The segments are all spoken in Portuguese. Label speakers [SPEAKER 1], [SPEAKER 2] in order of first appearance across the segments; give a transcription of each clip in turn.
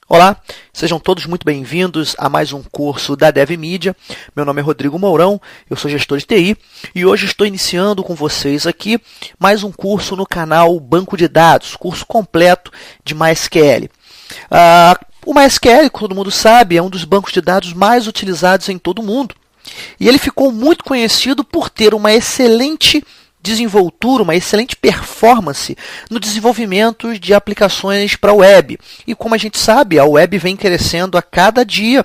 [SPEAKER 1] Olá, sejam todos muito bem-vindos a mais um curso da DevMedia. Meu nome é Rodrigo Mourão, eu sou gestor de TI e hoje estou iniciando com vocês aqui mais um curso no canal Banco de Dados, curso completo de MySQL. O MySQL, como todo mundo sabe, é um dos bancos de dados mais utilizados em todo o mundo e ele ficou muito conhecido por ter uma excelente desenvoltura, uma excelente performance no desenvolvimento de aplicações para a web. E como a gente sabe, a web vem crescendo a cada dia.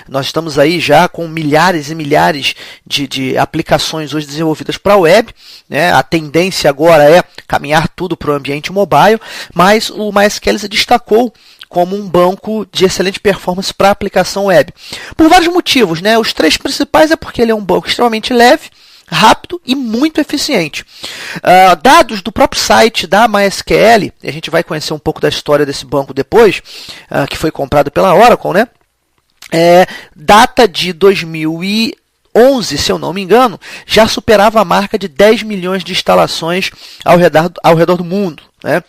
[SPEAKER 1] Nós estamos aí já com milhares e milhares de aplicações hoje desenvolvidas para a web, né? A tendência agora é caminhar tudo para o ambiente mobile, mas o MySQL se destacou como um banco de excelente performance para a aplicação web. Por vários motivos, né? Os três principais é porque ele é um banco extremamente leve, rápido e muito eficiente. Dados do próprio site da MySQL, a gente vai conhecer um pouco da história desse banco depois, que foi comprado pela Oracle, né? Data de 2011, se eu não me engano, já superava a marca de 10 milhões de instalações ao redor do mundo, né?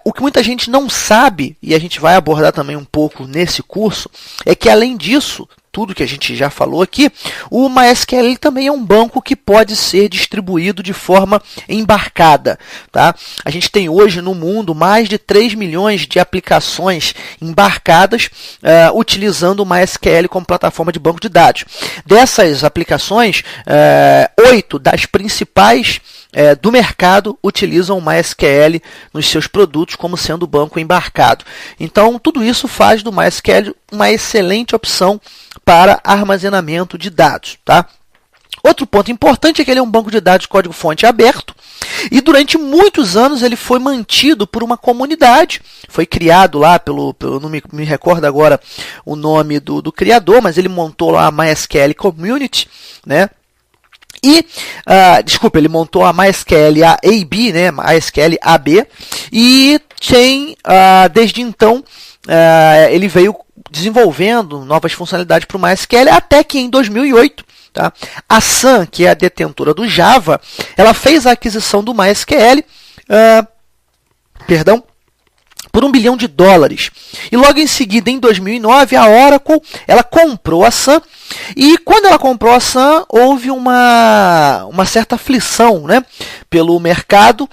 [SPEAKER 1] O que muita gente não sabe, e a gente vai abordar também um pouco nesse curso, é que além disso, tudo que a gente já falou aqui, o MySQL também é um banco que pode ser distribuído de forma embarcada. Tá? A gente tem hoje no mundo mais de 3 milhões de aplicações embarcadas utilizando o MySQL como plataforma de banco de dados. Dessas aplicações, 8 das principais do mercado utilizam o MySQL nos seus produtos como sendo o banco embarcado. Então, tudo isso faz do MySQL uma excelente opção para armazenamento de dados. Tá? Outro ponto importante é que ele é um banco de dados de código-fonte aberto e durante muitos anos ele foi mantido por uma comunidade. Foi criado lá não me recordo agora o nome do criador, mas ele montou lá a MySQL Community, né? Ele montou a MySQL AB, né, MySQL AB, e desde então, ele veio desenvolvendo novas funcionalidades para o MySQL, até que em 2008, tá, a Sun, que é a detentora do Java, ela fez a aquisição do MySQL, por $1 bilhão. E logo em seguida, em 2009, a Oracle ela comprou a Sun. E quando ela comprou a Sun, houve uma certa aflição, né, pelo mercado,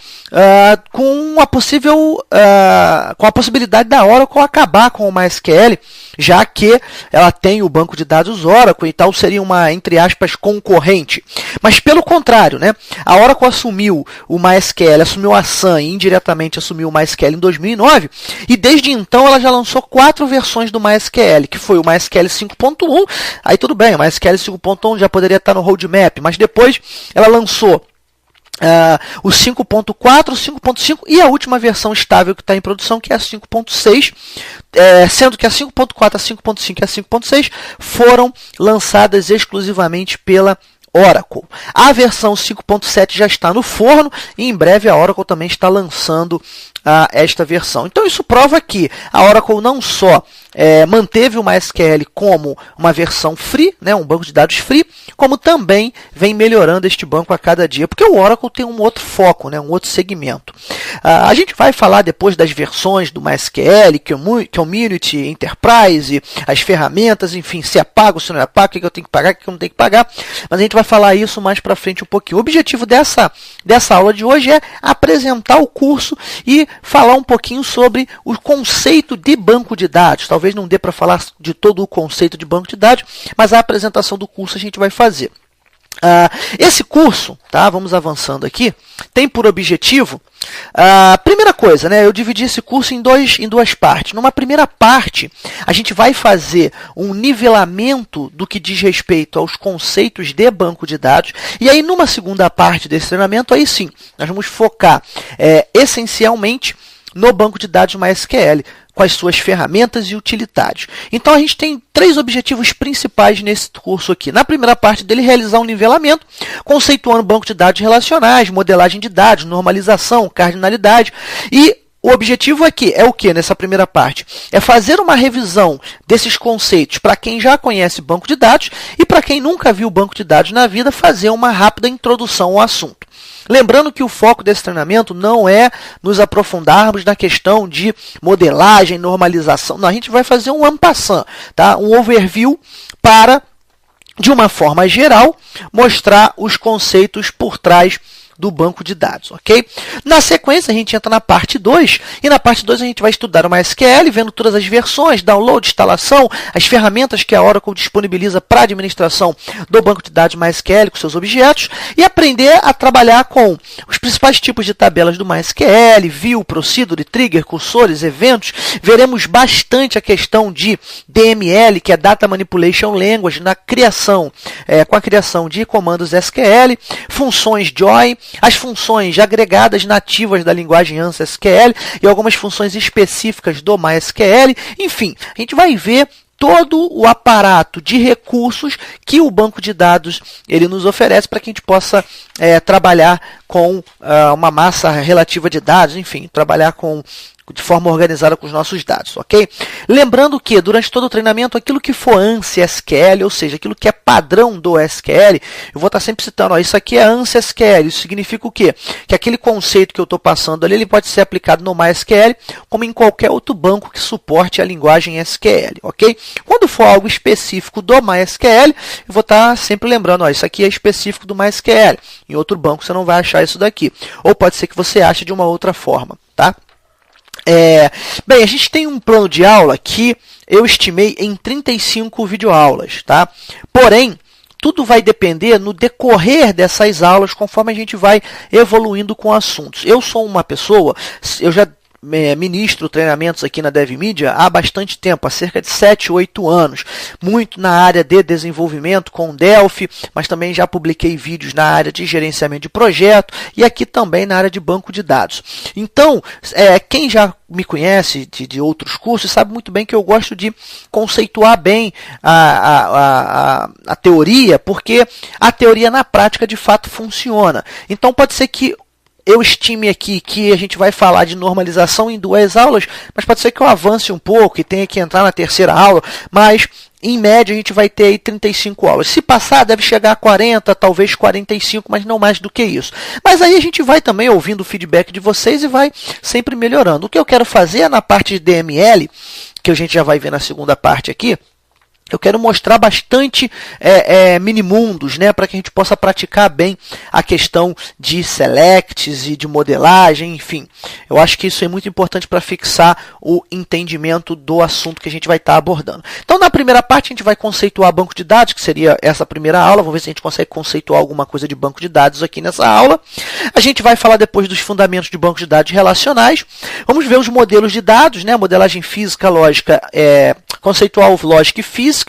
[SPEAKER 1] com a possibilidade da Oracle acabar com o MySQL, já que ela tem o banco de dados Oracle e tal, seria uma, entre aspas, concorrente. Mas pelo contrário, né, a Oracle assumiu o MySQL, assumiu a Sun e indiretamente assumiu o MySQL em 2009, e desde então ela já lançou 4 versões do MySQL, que foi o MySQL 5.1, aí tudo bem, o MySQL 5.1 já poderia estar no roadmap, mas depois ela lançou o 5.4, 5.5 e a última versão estável que está em produção, que é a 5.6, sendo que a 5.4, a 5.5 e a 5.6 foram lançadas exclusivamente pela Oracle. A versão 5.7 já está no forno e em breve a Oracle também está lançando esta versão. Então isso prova que a Oracle não só manteve o MySQL como uma versão free, né, um banco de dados free, como também vem melhorando este banco a cada dia, porque o Oracle tem um outro foco, né, um outro segmento. A gente vai falar depois das versões do MySQL, Community, Enterprise, as ferramentas, enfim, se é pago, se não é pago, o que eu tenho que pagar, o que eu não tenho que pagar, mas a gente vai falar isso mais para frente um pouquinho. O objetivo dessa aula de hoje é apresentar o curso e falar um pouquinho sobre o conceito de banco de dados. Talvez não dê para falar de todo o conceito de banco de dados, mas a apresentação do curso a gente vai fazer. Esse curso, tá, vamos avançando aqui, tem por objetivo, primeira coisa, né, eu dividi esse curso em duas partes. Numa primeira parte, a gente vai fazer um nivelamento do que diz respeito aos conceitos de banco de dados, e aí numa segunda parte desse treinamento, aí sim, nós vamos focar essencialmente no banco de dados MySQL, com as suas ferramentas e utilitários. Então a gente tem 3 objetivos principais nesse curso aqui. Na primeira parte dele, realizar um nivelamento, conceituando banco de dados relacionais, modelagem de dados, normalização, cardinalidade. E o objetivo aqui é o que nessa primeira parte? É fazer uma revisão desses conceitos para quem já conhece banco de dados e para quem nunca viu banco de dados na vida, fazer uma rápida introdução ao assunto. Lembrando que o foco desse treinamento não é nos aprofundarmos na questão de modelagem, normalização. Não, a gente vai fazer um en passant, tá? Um overview para, de uma forma geral, mostrar os conceitos por trás do banco de dados, ok? Na sequência, a gente entra na parte 2, e na parte 2 a gente vai estudar o MySQL, vendo todas as versões, download, instalação, as ferramentas que a Oracle disponibiliza para administração do banco de dados MySQL com seus objetos, e aprender a trabalhar com os principais tipos de tabelas do MySQL, view, procedure, trigger, cursores, eventos. Veremos bastante a questão de DML, que é Data Manipulation Language, na criação, com a criação de comandos SQL, funções join, as funções agregadas nativas da linguagem ANSI SQL e algumas funções específicas do MySQL. Enfim, a gente vai ver todo o aparato de recursos que o banco de dados ele nos oferece para que a gente possa trabalhar com uma massa relativa de dados, enfim, trabalhar de forma organizada com os nossos dados, ok? Lembrando que, durante todo o treinamento, aquilo que for ANSI SQL, ou seja, aquilo que é padrão do SQL, eu vou estar sempre citando, isso aqui é ANSI SQL, isso significa o quê? Que aquele conceito que eu estou passando ali, ele pode ser aplicado no MySQL, como em qualquer outro banco que suporte a linguagem SQL, ok? Quando for algo específico do MySQL, eu vou estar sempre lembrando, isso aqui é específico do MySQL, em outro banco você não vai achar isso daqui, ou pode ser que você ache de uma outra forma, tá? Bem, a gente tem um plano de aula que eu estimei em 35 videoaulas, tá? Porém, tudo vai depender no decorrer dessas aulas, conforme a gente vai evoluindo com assuntos. Eu sou uma pessoa, eu já ministro treinamentos aqui na DevMedia há bastante tempo, há cerca de 7, 8 anos, muito na área de desenvolvimento com Delphi, mas também já publiquei vídeos na área de gerenciamento de projeto e aqui também na área de banco de dados. Então, quem já me conhece de outros cursos sabe muito bem que eu gosto de conceituar bem a teoria, porque a teoria na prática de fato funciona. Então pode ser que eu estime aqui que a gente vai falar de normalização em 2 aulas, mas pode ser que eu avance um pouco e tenha que entrar na terceira aula, mas em média a gente vai ter aí 35 aulas. Se passar, deve chegar a 40, talvez 45, mas não mais do que isso. Mas aí a gente vai também ouvindo o feedback de vocês e vai sempre melhorando. O que eu quero fazer na parte de DML, que a gente já vai ver na segunda parte aqui, eu quero mostrar bastante minimundos, né, para que a gente possa praticar bem a questão de selects e de modelagem, enfim. Eu acho que isso é muito importante para fixar o entendimento do assunto que a gente vai estar abordando. Então, na primeira parte, a gente vai conceituar banco de dados, que seria essa primeira aula. Vamos ver se a gente consegue conceituar alguma coisa de banco de dados aqui nessa aula. A gente vai falar depois dos fundamentos de banco de dados relacionais. Vamos ver os modelos de dados, né, modelagem física, lógica, conceitual, lógica e física.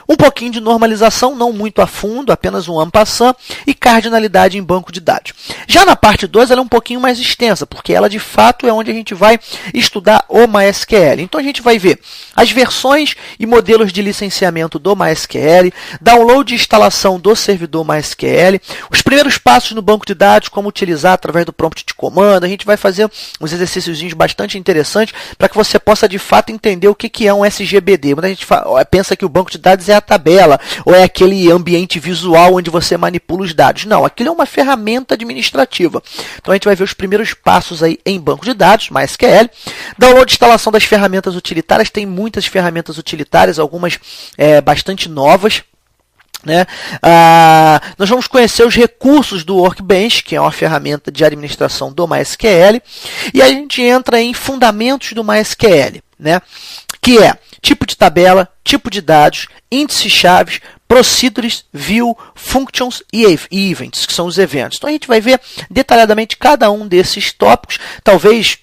[SPEAKER 1] Um pouquinho de normalização, não muito a fundo, apenas um en passant, e cardinalidade em banco de dados. Já na parte 2, ela é um pouquinho mais extensa, porque ela de fato é onde a gente vai estudar o MySQL. Então a gente vai ver as versões e modelos de licenciamento do MySQL, download e instalação do servidor MySQL, os primeiros passos no banco de dados, como utilizar através do prompt de comando. A gente vai fazer uns exercícios bastante interessantes para que você possa de fato entender o que é um SGBD. Quando a gente pensa que o banco de dados é a tabela, ou é aquele ambiente visual onde você manipula os dados. Não, aquilo é uma ferramenta administrativa. Então a gente vai ver os primeiros passos aí em banco de dados, MySQL. Download e instalação das ferramentas utilitárias. Tem muitas ferramentas utilitárias, algumas bastante novas, né? Nós vamos conhecer os recursos do Workbench, que é uma ferramenta de administração do MySQL, e a gente entra em fundamentos do MySQL, né? Que é tipo de tabela, tipo de dados, índices-chaves, procedures, view, functions e events, que são os eventos. Então a gente vai ver detalhadamente cada um desses tópicos. Talvez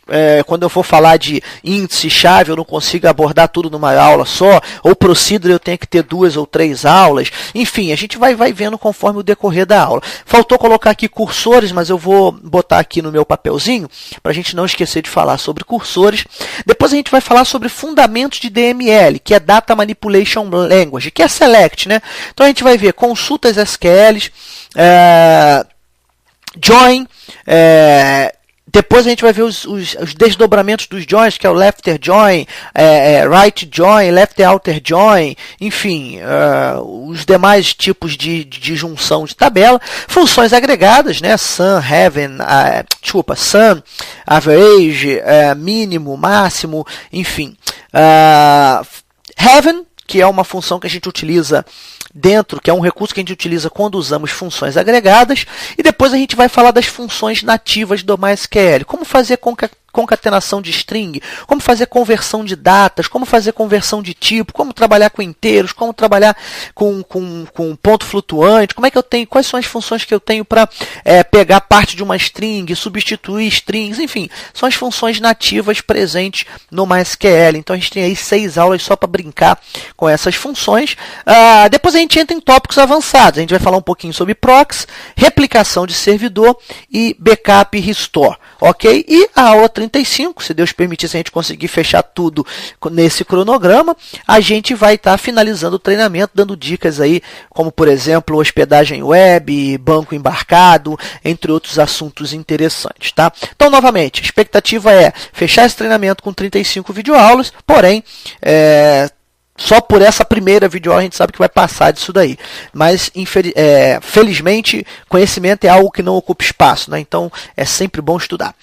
[SPEAKER 1] quando eu for falar de índice-chave eu não consiga abordar tudo numa aula só, ou procedure eu tenho que ter 2 ou 3 aulas. Enfim, a gente vai vendo conforme o decorrer da aula. Faltou colocar aqui cursores, mas eu vou botar aqui no meu papelzinho, para a gente não esquecer de falar sobre cursores. Depois a gente vai falar sobre fundamentos de DML, que é Data Manipulation Language, que é Select, né? Então a gente vai ver consultas SQLs, join, Depois a gente vai ver os desdobramentos dos joins, que é o left join, right join, left outer join, enfim, os demais tipos de junção de tabela. Funções agregadas, né? Sum, sum, average, mínimo, máximo, enfim. Heaven, que é uma função que a gente utiliza dentro, que é um recurso que a gente utiliza quando usamos funções agregadas, e depois a gente vai falar das funções nativas do MySQL, como fazer concatenação de string, como fazer conversão de datas, como fazer conversão de tipo, como trabalhar com inteiros, como trabalhar com ponto flutuante, quais são as funções que eu tenho para pegar parte de uma string, substituir strings, enfim, são as funções nativas presentes no MySQL. Então a gente tem aí 6 aulas só para brincar com essas funções. Depois a gente entra em tópicos avançados, a gente vai falar um pouquinho sobre proxy, replicação de servidor e backup e restore, ok? E a aula 35, se Deus permitir, se a gente conseguir fechar tudo nesse cronograma, a gente vai estar finalizando o treinamento, dando dicas aí, como por exemplo, hospedagem web, banco embarcado, entre outros assuntos interessantes, tá? Então, novamente, a expectativa é fechar esse treinamento com 35 videoaulas, porém, só por essa primeira videoaula a gente sabe que vai passar disso daí. Mas, felizmente, conhecimento é algo que não ocupa espaço, né? Então, é sempre bom estudar.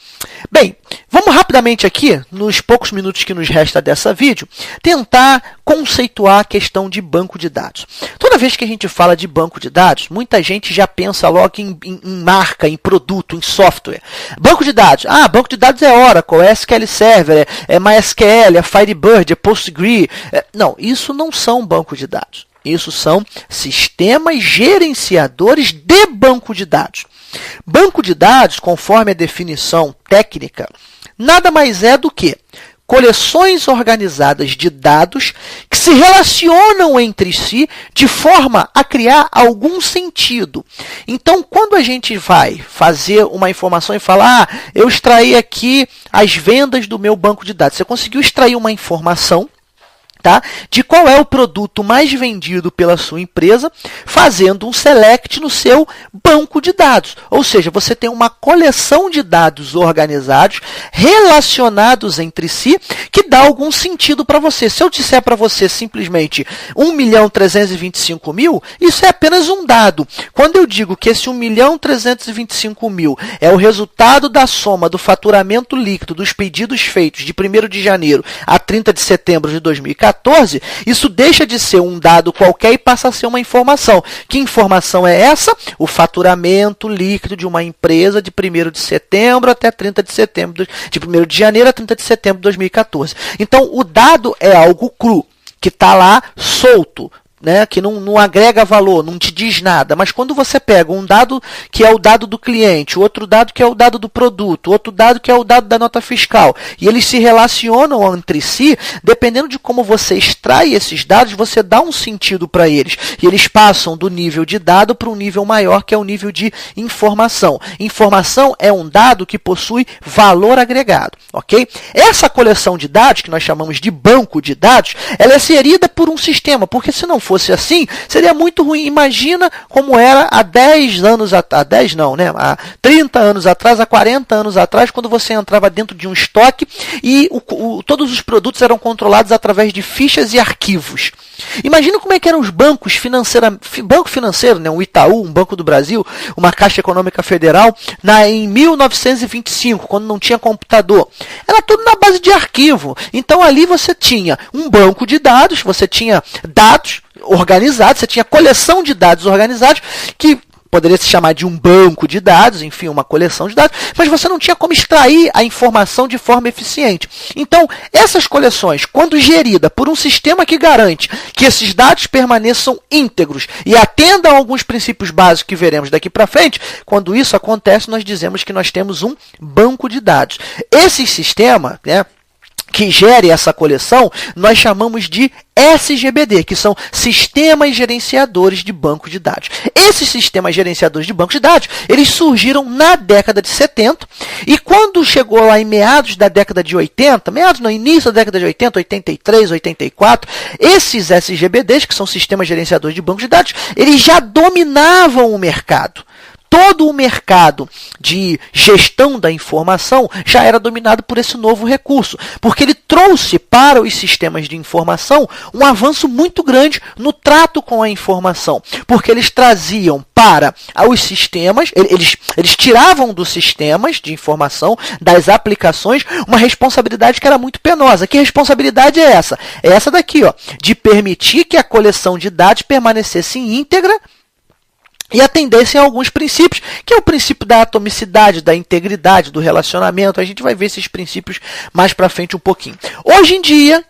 [SPEAKER 1] Bem, vamos rapidamente aqui, nos poucos minutos que nos resta dessa vídeo, tentar conceituar a questão de banco de dados. Toda vez que a gente fala de banco de dados, muita gente já pensa logo em marca, em produto, em software. Banco de dados. Banco de dados é Oracle, é SQL Server, é MySQL, é Firebird, é Postgre. Não, isso não são banco de dados. Isso são sistemas gerenciadores de banco de dados. Banco de dados, conforme a definição técnica, nada mais é do que coleções organizadas de dados que se relacionam entre si de forma a criar algum sentido. Então, quando a gente vai fazer uma informação e falar, eu extraí aqui as vendas do meu banco de dados, você conseguiu extrair uma informação, tá? De qual é o produto mais vendido pela sua empresa, fazendo um select no seu banco de dados. Ou seja, você tem uma coleção de dados organizados, relacionados entre si, que dá algum sentido para você. Se eu disser para você simplesmente 1.325.000, isso é apenas um dado. Quando eu digo que esse 1.325.000 é o resultado da soma do faturamento líquido dos pedidos feitos de 1º de janeiro a 30 de setembro de 2014, isso deixa de ser um dado qualquer e passa a ser uma informação. Que informação é essa? O faturamento líquido de uma empresa de 1º de setembro até 30 de setembro, de 1º de janeiro a 30 de setembro de 2014. Então, o dado é algo cru, que está lá solto, né, que não agrega valor, não te diz nada. Mas quando você pega um dado que é o dado do cliente, outro dado que é o dado do produto, outro dado que é o dado da nota fiscal, e eles se relacionam entre si, dependendo de como você extrai esses dados, você dá um sentido para eles. E eles passam do nível de dado para um nível maior, que é o nível de informação. Informação é um dado que possui valor agregado, ok? Essa coleção de dados, que nós chamamos de banco de dados, ela é gerida por um sistema, porque se não fosse assim, seria muito ruim. Imagina como era há 10 anos atrás, 10 não, né? Há 30 anos atrás, há 40 anos atrás, quando você entrava dentro de um estoque e todos os produtos eram controlados através de fichas e arquivos. Imagina como é que eram os bancos financeiros, banco financeiro, né? Um Itaú, um Banco do Brasil, uma Caixa Econômica Federal, em 1925, quando não tinha computador. Era tudo na base de arquivo. Então ali você tinha um banco de dados, você tinha dados organizados, você tinha coleção de dados organizados, que poderia se chamar de um banco de dados, enfim, uma coleção de dados, mas você não tinha como extrair a informação de forma eficiente. Então, essas coleções, quando gerida por um sistema que garante que esses dados permaneçam íntegros e atendam a alguns princípios básicos que veremos daqui para frente, quando isso acontece, nós dizemos que nós temos um banco de dados. Esse sistema, né, que gere essa coleção, nós chamamos de SGBD, que são Sistemas Gerenciadores de Banco de Dados. Esses sistemas gerenciadores de banco de dados, eles surgiram na década de 70, e quando chegou lá em meados da década de 80, no início da década de 80, 83, 84, esses SGBDs, que são Sistemas Gerenciadores de Banco de Dados, eles já dominavam o mercado. todo o mercado de gestão da informação já era dominado por esse novo recurso, porque ele trouxe para os sistemas de informação um avanço muito grande no trato com a informação, porque eles traziam para os sistemas, eles tiravam dos sistemas de informação, das aplicações, uma responsabilidade que era muito penosa. Que responsabilidade é essa? É essa daqui, ó, de permitir que a coleção de dados permanecesse íntegra e atendessem a alguns princípios, que é o princípio da atomicidade, da integridade, do relacionamento. A gente vai ver esses princípios mais para frente um pouquinho. Hoje em dia,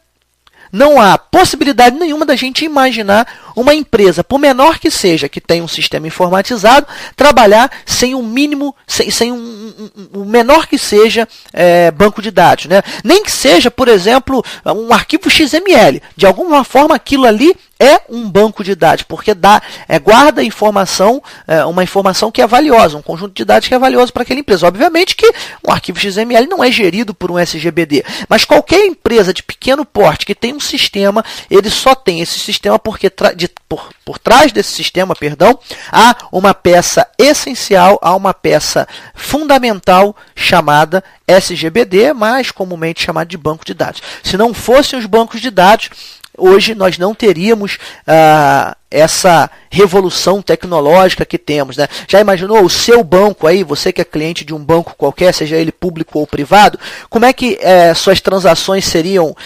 [SPEAKER 1] não há possibilidade nenhuma da gente imaginar uma empresa, por menor que seja, que tenha um sistema informatizado, trabalhar sem o mínimo, sem o menor que seja banco de dados, né? Nem que seja, por exemplo, um arquivo XML. De alguma forma, aquilo ali é um banco de dados, porque guarda informação, uma informação que é valiosa, um conjunto de dados que é valioso para aquela empresa. Obviamente que um arquivo XML não é gerido por um SGBD, mas qualquer empresa de pequeno porte que tem um sistema, ele só tem esse sistema porque por trás desse sistema, há uma peça essencial, há uma peça fundamental chamada SGBD, mais comumente chamada de banco de dados. Se não fossem os bancos de dados, hoje nós não teríamos essa revolução tecnológica que temos, né? Já imaginou o seu banco aí, você que é cliente de um banco qualquer, seja ele público ou privado, como é que suas transações seriam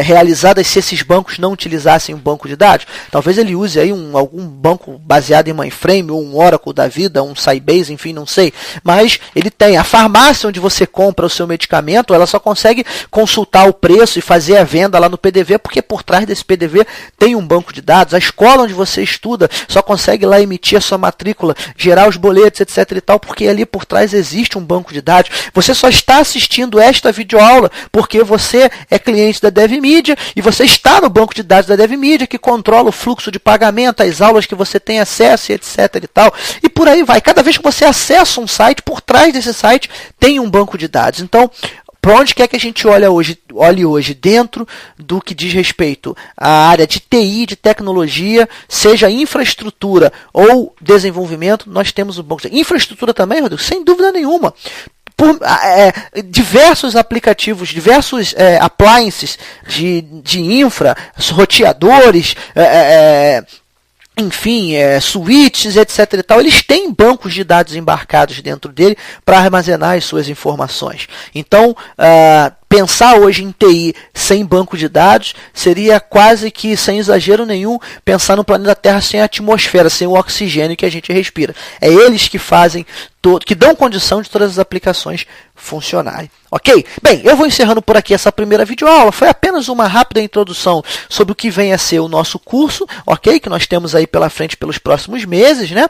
[SPEAKER 1] realizadas se esses bancos não utilizassem um banco de dados? Talvez ele use aí algum banco baseado em mainframe, ou um Oracle da vida, um Sybase, enfim, não sei. Mas ele tem a farmácia onde você compra o seu medicamento, ela só consegue consultar o preço e fazer a venda lá no PDV, porque por trás desse PDV tem um banco de dados. A escola onde você estuda só consegue lá emitir a sua matrícula, gerar os boletos, etc e tal, porque ali por trás existe um banco de dados. Você só está assistindo esta videoaula porque você é cliente da DevMedia e você está no banco de dados da DevMedia, que controla o fluxo de pagamento, as aulas que você tem acesso, etc e tal. E por aí vai. Cada vez que você acessa um site, por trás desse site tem um banco de dados. Então, para onde quer que a gente olhe hoje, dentro do que diz respeito à área de TI, de tecnologia, seja infraestrutura ou desenvolvimento, nós temos o banco de dados. Infraestrutura também, Rodrigo, sem dúvida nenhuma. Diversos aplicativos, diversos appliances de infra, roteadores, enfim, switches, etc e tal, eles têm bancos de dados embarcados dentro dele para armazenar as suas informações. Então, pensar hoje em TI sem banco de dados seria quase que, sem exagero nenhum, pensar no planeta Terra sem atmosfera, sem o oxigênio que a gente respira. É eles que fazem que dão condição de todas as aplicações funcionarem. Ok? Bem, eu vou encerrando por aqui essa primeira videoaula. Foi apenas uma rápida introdução sobre o que vem a ser o nosso curso, ok? Que nós temos aí pela frente pelos próximos meses, né?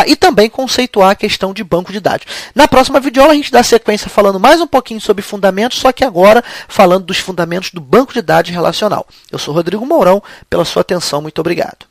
[SPEAKER 1] E também conceituar a questão de banco de dados. Na próxima videoaula a gente dá sequência falando mais um pouquinho sobre fundamentos, só que agora falando dos fundamentos do banco de dados relacional. Eu sou Rodrigo Mourão, pela sua atenção, muito obrigado.